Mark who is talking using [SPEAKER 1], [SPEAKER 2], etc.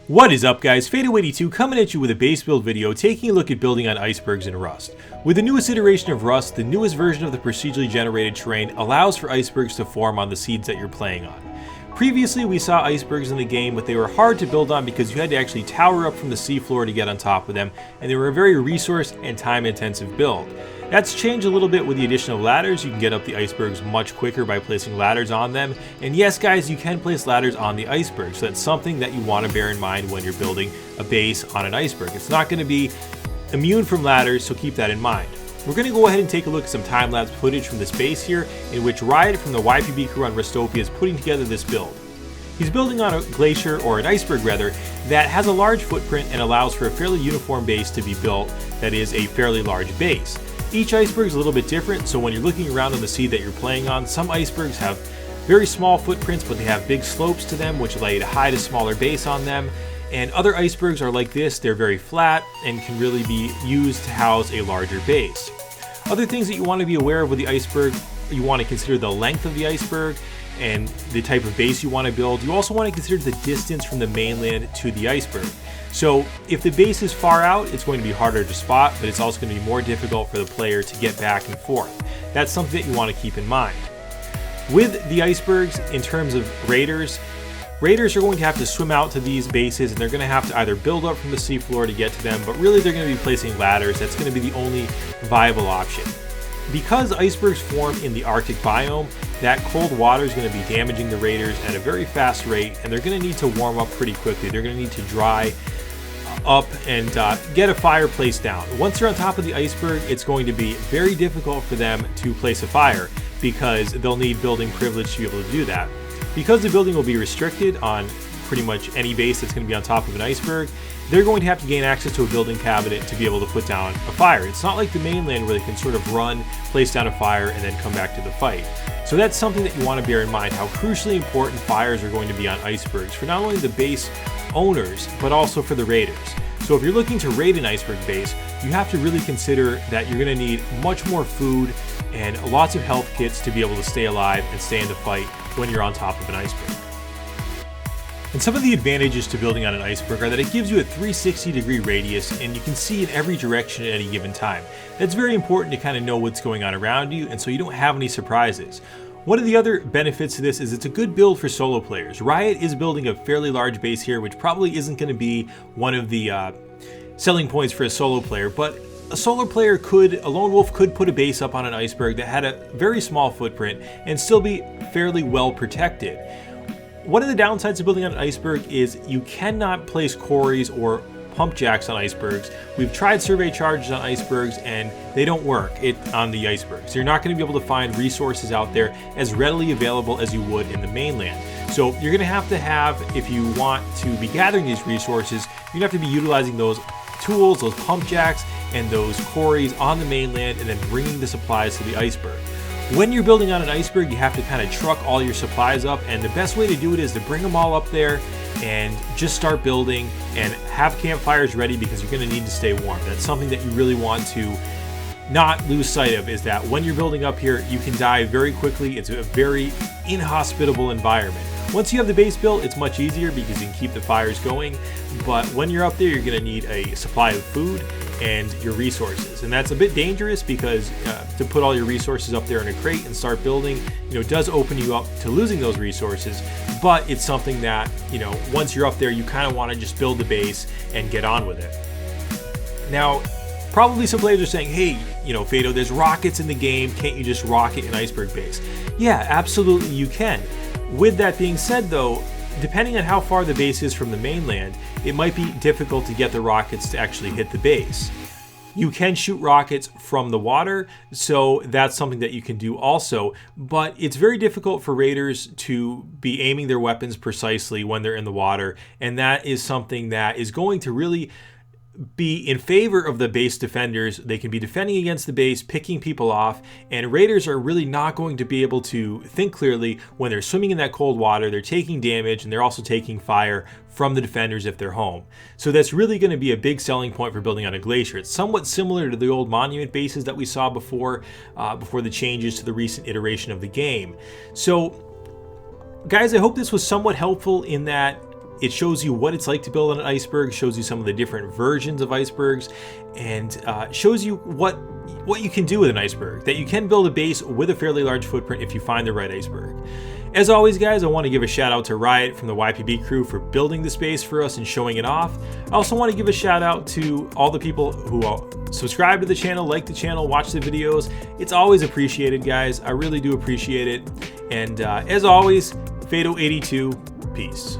[SPEAKER 1] What is up, guys? Phaedo82 coming at you with a base build video taking a look at building on icebergs in Rust. With the newest iteration of Rust, the newest version of the procedurally generated terrain allows for icebergs to form on the seeds that you're playing on. Previously, we saw icebergs in the game, but they were hard to build on because you had to actually tower up from the seafloor to get on top of them, and they were a very resource and time-intensive build. That's changed a little bit with the addition of ladders. You can get up the icebergs much quicker by placing ladders on them. And yes, guys, you can place ladders on the iceberg, so that's something that you want to bear in mind when you're building a base on an iceberg. It's not going to be immune from ladders, so keep that in mind. We're going to go ahead and take a look at some time-lapse footage from this base here, in which RiOt from the YPB crew on Rustopia is putting together this build. He's building on a glacier, or an iceberg rather, that has a large footprint and allows for a fairly uniform base to be built that is a fairly large base. Each iceberg is a little bit different, so when you're looking around on the seed that you're playing on, some icebergs have very small footprints, but they have big slopes to them, which allow you to hide a smaller base on them. And other icebergs are like this. They're very flat and can really be used to house a larger base. Other things that you want to be aware of with the iceberg, you want to consider the length of the iceberg and the type of base you want to build. You also want to consider the distance from the mainland to the iceberg. So if the base is far out, it's going to be harder to spot, but it's also going to be more difficult for the player to get back and forth. That's something that you want to keep in mind. With the icebergs, in terms of raiders are going to have to swim out to these bases, and they're going to have to either build up from the seafloor to get to them, but really they're going to be placing ladders. That's going to be the only viable option. Because icebergs form in the Arctic biome, that cold water is going to be damaging the raiders at a very fast rate, and they're going to need to warm up pretty quickly. They're going to need to dry up and get a fireplace down. Once they're on top of the iceberg, it's going to be very difficult for them to place a fire because they'll need building privilege to be able to do that. Because the building will be restricted on pretty much any base that's going to be on top of an iceberg, they're going to have to gain access to a building cabinet to be able to put down a fire. It's not like the mainland where they can sort of run, place down a fire, and then come back to the fight. So that's something that you want to bear in mind, how crucially important fires are going to be on icebergs for not only the base owners, but also for the raiders. So if you're looking to raid an iceberg base, you have to really consider that you're going to need much more food and lots of health kits to be able to stay alive and stay in the fight when you're on top of an iceberg. And some of the advantages to building on an iceberg are that it gives you a 360-degree radius, and you can see in every direction at any given time. That's very important to kind of know what's going on around you, and so you don't have any surprises. One of the other benefits to this is it's a good build for solo players. RiOt is building a fairly large base here, which probably isn't going to be one of the selling points for a solo player, but a solo player a lone wolf could put a base up on an iceberg that had a very small footprint and still be fairly well protected. One of the downsides of building on an iceberg is you cannot place quarries or pump jacks on icebergs. We've tried survey charges on icebergs and they don't work on the icebergs. You're not going to be able to find resources out there as readily available as you would in the mainland. So you're going to have, if you want to be gathering these resources, you're going to have to be utilizing those tools, those pump jacks, and those quarries on the mainland, and then bringing the supplies to the iceberg. When you're building on an iceberg, you have to kind of truck all your supplies up, and the best way to do it is to bring them all up there and just start building and have campfires ready, because you're going to need to stay warm. That's something that you really want to not lose sight of, is that when you're building up here, you can die very quickly. It's a very inhospitable environment. Once you have the base built, it's much easier because you can keep the fires going, but when you're up there, you're going to need a supply of food and your resources, and that's a bit dangerous because to put all your resources up there in a crate and start building, does open you up to losing those resources. But it's something that, once you're up there, you kind of want to just build the base and get on with it. Now, probably some players are saying, hey, Phaedo, there's rockets in the game. Can't you just rocket an iceberg base? Yeah, absolutely you can. With that being said, though, depending on how far the base is from the mainland, it might be difficult to get the rockets to actually hit the base. You can shoot rockets from the water, so that's something that you can do also, but it's very difficult for raiders to be aiming their weapons precisely when they're in the water, and that is something that is going to really be in favor of the base defenders. They can be defending against the base, picking people off, and raiders are really not going to be able to think clearly when they're swimming in that cold water. They're taking damage, and they're also taking fire from the defenders if they're home. So that's really going to be a big selling point for building on a glacier. It's somewhat similar to the old monument bases that we saw before the changes to the recent iteration of the game. So guys, I hope this was somewhat helpful in that It shows you what it's like to build on an iceberg, shows you some of the different versions of icebergs, and shows you what you can do with an iceberg, that you can build a base with a fairly large footprint if you find the right iceberg. As always, guys, I want to give a shout out to RiOt from the YPB crew for building the space for us and showing it off. I also want to give a shout out to all the people who subscribe to the channel, like the channel, watch the videos. It's always appreciated, guys. I really do appreciate it. And as always, Phaedo 82, peace.